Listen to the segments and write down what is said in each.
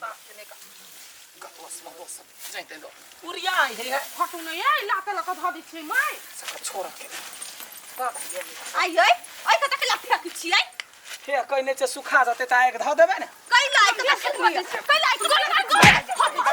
दादा केने का गतवस मगोस जाइते लो उरिया है फटू न ए लाते लक ध दै छै माय सका छोरा के दादा ये आई ओइ कत के लफिया कि छियै हे कइने से सुखा जते त एक ध देबे न कइ लाइ कत खेत में कइ लाइ गोल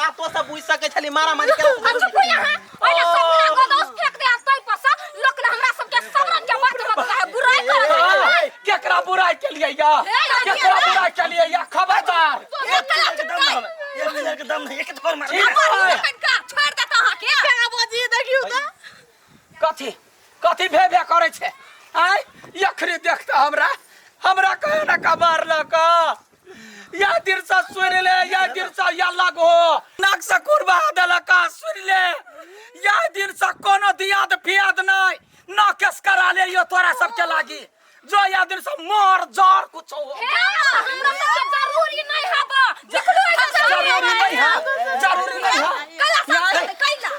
मारा मारी के ओइला सब गोदोस फेंक दे तै पसा लोक ने हमरा सब के सबरन के मत मत कहे बुराई कर केकरा बुराई के लिए या केकरा बुराई के लिए या खबरदार एकदम एक थोर मार छोड़ दे कहां के बाबूजी देखियो त कथि कथि भे करे छे आय यखरी देखता हमरा कहे ना कबार लक या दिरसा सुरले या दिरसा या लगो नाक से कुरबा दलका सुरले या दिरसा कोनो दियाद फियाद नहीं ना केस करा ले यो तोरा सब के लागी जो या दिरसा मोर जर कुछ हो हमरा सब के जरूरी नहीं हबा जिकलो जरूरी नहीं है जरूरी नहीं है कैला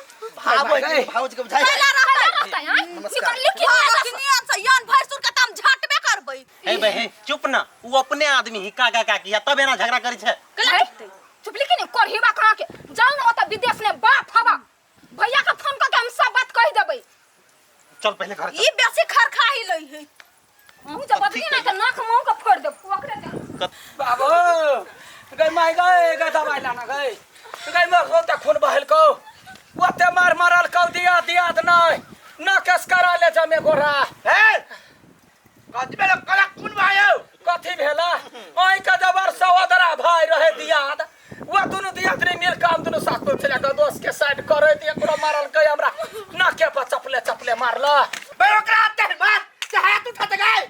भाऊजी के बुझाई कैला रहता है निकल लिखी नियत से यान भैसुर के तम झटबे करबै ए बहन चुप ना वो अपने आदमी ही का किया तब एना झगड़ा करी छे चुप लिखी नहीं करहिबा कहां के जाओ ना ओता विदेश में बाप हवा भैया का फोन करके हम सब बात कह देबै चल पहले घर ई बेसी खरखाही लई है हम जब बदली ना के नाक मुंह के फोड़ दे ओकरे दे बाबू गई माई गई दवाई लाना गई मर होता खून बहल को ओते मारल को दिया नहीं ना केस करा ले जमे गोरा हे कथि बेला कला खून भायो कथि भेला ओइ का जबर सहोदरा भाई रहे दियाद वो दोनों दियाद रे मिल काम दोनों साथ में चला के दोस्त के साइड करे दिया पूरा मारल के हमरा ना के पर चपले मारला बे ओकरा आते मार चाहे तू फट गए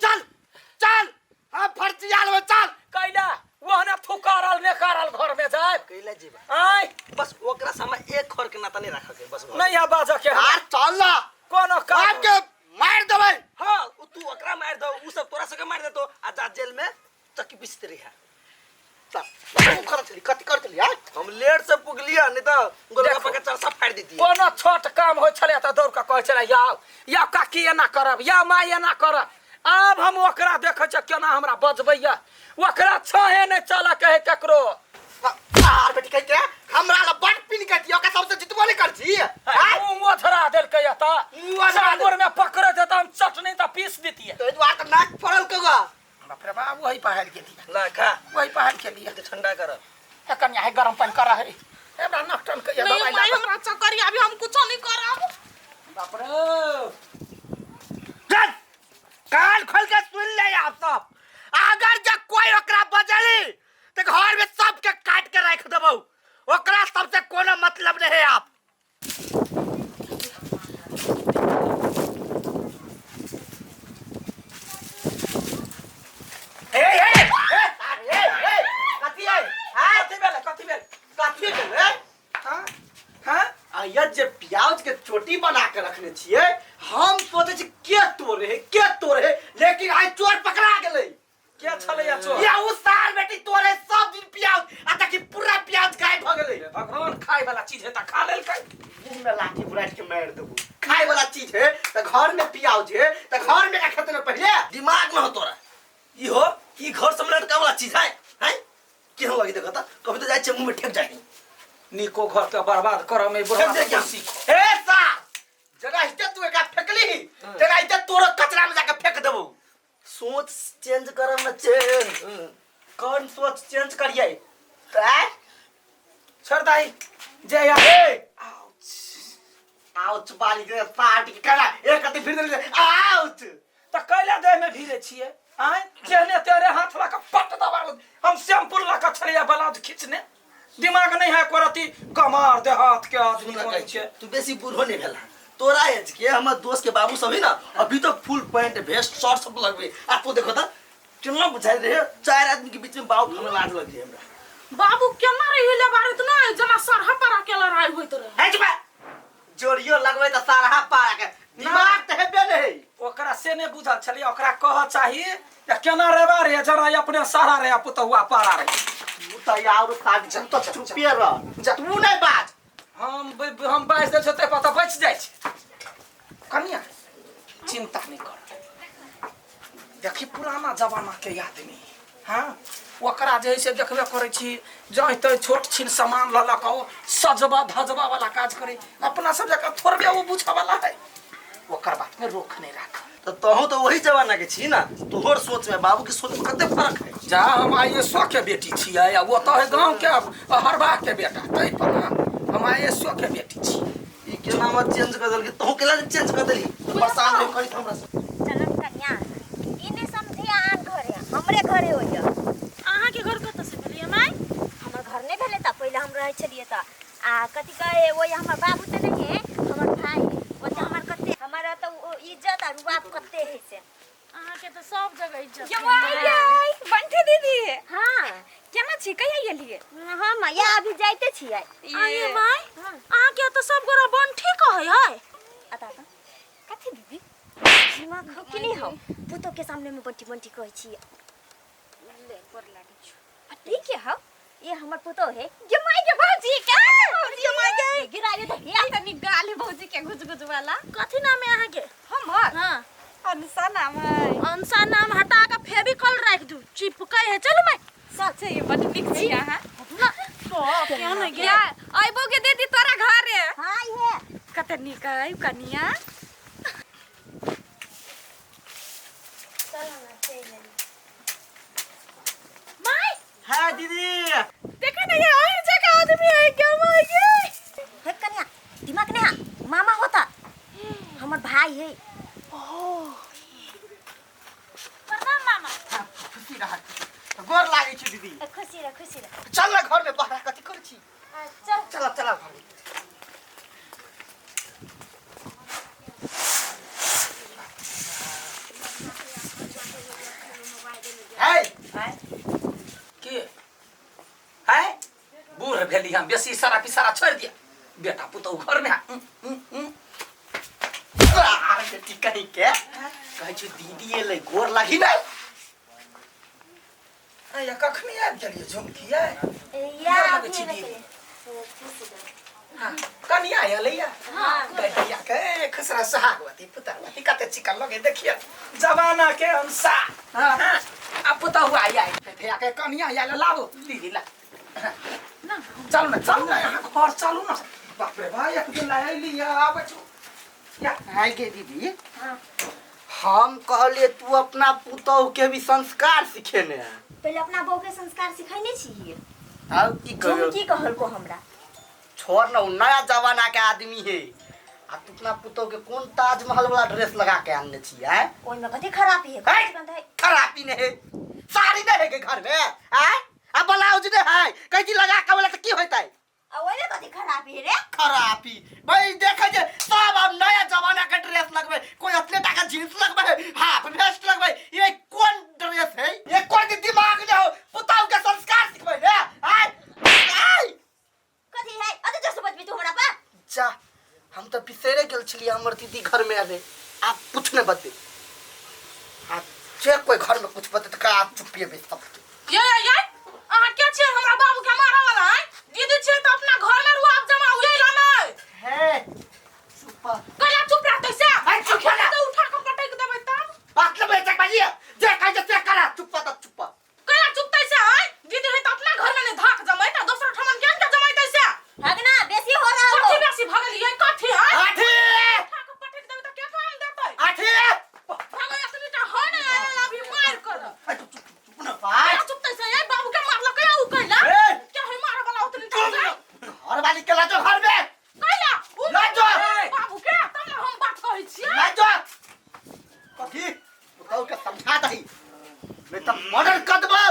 चल हम फर्जियाल में चल कैला वो ना थुकारल ने करल घर में जाए कैला जीवा आय बस ओकरा सामने एक खर के नाता नहीं रखा के बस नहीं आ बाजा के यार चल ना कोनो काम के मार देबै हां तू ओकरा मार दो उ सब तोरा सके मार दे तो आजाद जेल में चक्की पिसते रही तब खरा चली कति कर चली यार हम लेट से पुगलिया नहीं तो गोलगप्पा के चरसा फाड़ देती कोनो छोट काम होय छले त दौड़ के कहै छले या काकी एना करब या माय एना करब अब हम ओकरा देखै छ केना हमरा बजबैया ओकरा छहे नै चला कहे ककरो यार बेटी कह के हमरा ला बड़ पिन के दियो का सबसे जितबो नहीं कर छी मुंह धरा देल के त सागुर में पकड़े त हम चटनी त पीस देतिए तो दुआ त नाक फड़ल कगा बाप रे बाप वही पहाड़ के दिया ला खा वही पहाड़ के दिया के ठंडा कर है कन्या है गरम पानी करा है एबा नकटन के ये दवाई ला हमरा चक्कर अभी हम कुछ नहीं करब बाप रे चल कान खोल के सुन ले आप सब अगर जब कोई ओकरा बजली तो घर में सब के काट के रख देबो ओकरा सबसे कोनो मतलब नहीं है आप कथी है हां हां आया जे प्याज के चोटी बना के रखने छिए हम सोचे छी के तोरे लेकिन आज चोर पकड़ा गेलै क्या छले या चोर या उस साल बेटी तोरे सब दिन प्याज आ तक पूरा प्याज गायब भ गेलै भगवान खाए वाला चीज है त खा लेल kai मुंह में लाठी बुराट के मार देबो खाए वाला चीज है त घर में प्याज है त घर में रखत न पहले दिमाग में हो तोरा ई हो की घर संभालत का वाला चीज है हैं के हो लगी देखता कभी तो जाय छ मुंह में ठेक जाई निको घर के बर्बाद कर में बुढ़ा सीख ए सा जगह इते तू का फेकली जगह इते तोरो कचरा में जाके फेक देबो सोच चेंज करम न चेंज कौन सोच चेंज करिए छरदाई जय या आउच बाली के पार्ट के करा एक कति फिर दे आउच त कैला दे में भीरे छिए आय जेने तेरे हाथ ला के पट दबा हम शैम्पू ला के छलिया ब्लाउज खींचने दिमाग नहीं है कोरती कमार देहात के आदमी बनै छै। तू बेसी बूढ़ो नहीं भेला तोरा एज के हमर दोस्त के बाबू सब है ना अभी तो फुल पैंट वेस्ट शर्ट सब लगबे आ तू देखो त केना बुझाइ रहे 4 आदमी के बीच में बाबू खाने लाज लग रही हमरा बाबू केना रहिले बारे त नै जना सरहा पर के लड़ाई होइत रहे है जबा जोड़ियो लगबे त सारा पारा के दिमाग त हेबे नहीं ओकरा से नहीं बुझल छलिए ओकरा कह चाहिए या केना रेबा रे जरा अपने सहारा रे पुतहुआ पारा रे तू त यार साथ जन तो चुपे रह तू नहीं बात हम बाइस दे छते पता बच जाय छै। कन्या चिंता नहीं कर देखी पुराना जमाना के आदमी हाँ ओकरा जे से देखबे करे छी जहाँ तो छोट छीन सामान ललक सजबा धजबा वाला काज करे अपना सब जगह थोड़बे वो बुझा वाला है ओकर बात में रोक नहीं रख तो तहु तो वही जमाना के छी ना तोहर सोच में बाबू के सोच में कते फर्क है जा हम आइए सौ के बेटी छियै आ वो तो है गांव के हरबा के बेटा तै पर हम आइए सौ के बेटी छी ई के नाम चेंज कर देल के तहु केला चेंज कर देली परेशान नहीं करी हमरा से चलन कन्या इने समझे आन घरे हमरे घरे होइया अहाँ के घर कत से भेलिए माय हमर घर नहीं भेले त पहिले हम रहे छलिए त आ कथि कहे वो हमर बाबू त नहीं है हमर भाई वो त हमर कते हमारा त इज्जत और बाप कते है से अहाँ के त सब जगह इज्जत जवाई बंठी दीदी हां केना छी कहिया गेलिए हम या अभी जाइते छियै आये माय अहाँ के त सब गोरा बंठी कहै है आता त कथि दीदी दिमाग हो कि नहीं हो पुतो के सामने में बंटी बंटी कहै छियै ले पर लागे छ ठीक है हो ये हमर पुतो है जमाई के भौजी का जमाई के गिराए त या तनी गाली भौजी के गुजगुज वाला कथि नाम है अहाँ के हमर हां अनुसा नाम है अंसा नाम हटा के फेविकॉल राख दू चिपकै है चलो मैं सच है ये बड़ निक छी अहाँ ना तो क्या नहीं या आइबो के दीदी तोरा घर है हां ये कते निक है कनिया चलो ना चल माय हां दीदी देखा नहीं है और जगह आदमी है क्या माय ये हे कन्या दिमाग ने मामा होता हमर भाई है प्रणाम मामा खुशी रह गोर लागे छी दीदी खुशी रह चल ना घर में बाहर कथि कर छी चल चला चला घर में है के है बूढ़ भेली हम बेसी सारा पिसारा छोड़ दिया बेटा पुतौ घर में अरे बेटी कहीं के कहै छी दीदी एले गोर लागी ना या कखनी आबि गेलिए झुमकी है या गोर अभी लगै छी नहीं दीदी हाँ कनिया एलैया हां बेटिया के खसरा सुहागवती पुतरवती कते चिकन लगे देखिए जमाना के अनुसार हाँ हाँ अब पुतौ हुआ आई भैया के कनिया आया लाओ दीदी ला चल ना यहाँ घर चलू ना बाप रे भाई एक दिन लाए लिया आबे छु या हाय गे दीदी हां हम कहले तू अपना पुतौ के भी संस्कार सिखेने है पहले अपना बहू के संस्कार सिखाइने छियै अब की करो झुमकी कहल को हमरा छोड़ ना नया जमाना के आदमी है आ तू अपना पुतौ के कौन ताजमहल वाला ड्रेस लगा के आनने छी है ओइ में कथि खराबी है है? खराबी नहीं है साड़ी नहीं है के घर में है अब ब्लाउज नहीं है कहीं लगा के बोला तो की होता है आ ओइ में कथि खराबी है रे खराबी भाई देखे जे सब अब नया जमाना का ड्रेस लगबे कोई एथलेटा का जींस लगबे हाफ वेस्ट लगबे ये कौन ड्रेस है ये कौन दिमाग ने हो पुताऊ के संस्कार सिखबे रे आई कथि है अते जस बजबी तू हमरा पर जा हम तो पिसेरे गेल छली हमर दीदी घर में आवे आप कुछ न बते आप जे कोई घर में कुछ बते तो आप चुपिए बे सब ये अहाँ क्या छे हमरा बाबू के मारा वाला है दीदी छे तो अपना घर में रुआब जमा हुए ला नहीं है चुप कला चुप रहते से भाई चुप ना तो उठा के पटक देबै तब बात ले चक बाजी जे कह जे चेक करा चुप कला चुपतै से है दीदी है तो अपना घर में नहीं धाक जमाई त दोसर ठमन केन के जमाई तै से भगना बेसी हो रहा कथि हो बेसी भगल ये कथि है आठी उठा के पटक देबै त के काम देतै आठी भगल असली त हो ने अभी मार कर चुप ना भाई कला चुपतै से ये बाबू के मारल कया उ कहला ए! क्या है मारे वाला उतनी तो घर वाली के लाजो घर में कहला लाजो बाबू के तब हम बात कहै छी लाजो कथी बताओ के समझा दही मैं तो मर्डर कर देबो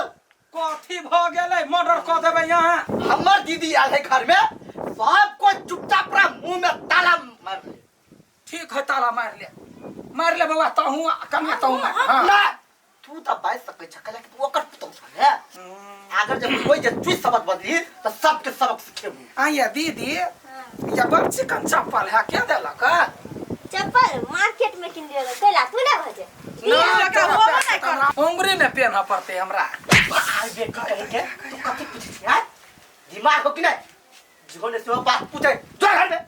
कथी कथी भ गेलै मर्डर क देबै यहाँ हमर दीदी आयल है घर में सब कोई चुपचाप पूरा मुंह में ताला मार ले ठीक है ताला मार ले बाबा तहू कनिया तहू मार हां ना तू तो बाइस सकै छ कला कि तू ओकर पुतौ छ है अगर जब कोई जे चुई सबक बदली तो सबके सबक सिखेबू आइए दीदी ये बच्ची कन चप्पल है क्या देलक चप्पल मार्केट में किन लियो कैला तू ना भजे उंगली में पहना पड़ते हमरा आइ बे कहे के तू कथि पूछे है दिमाग हो कि नहीं जीवन से बात पूछे जो घर में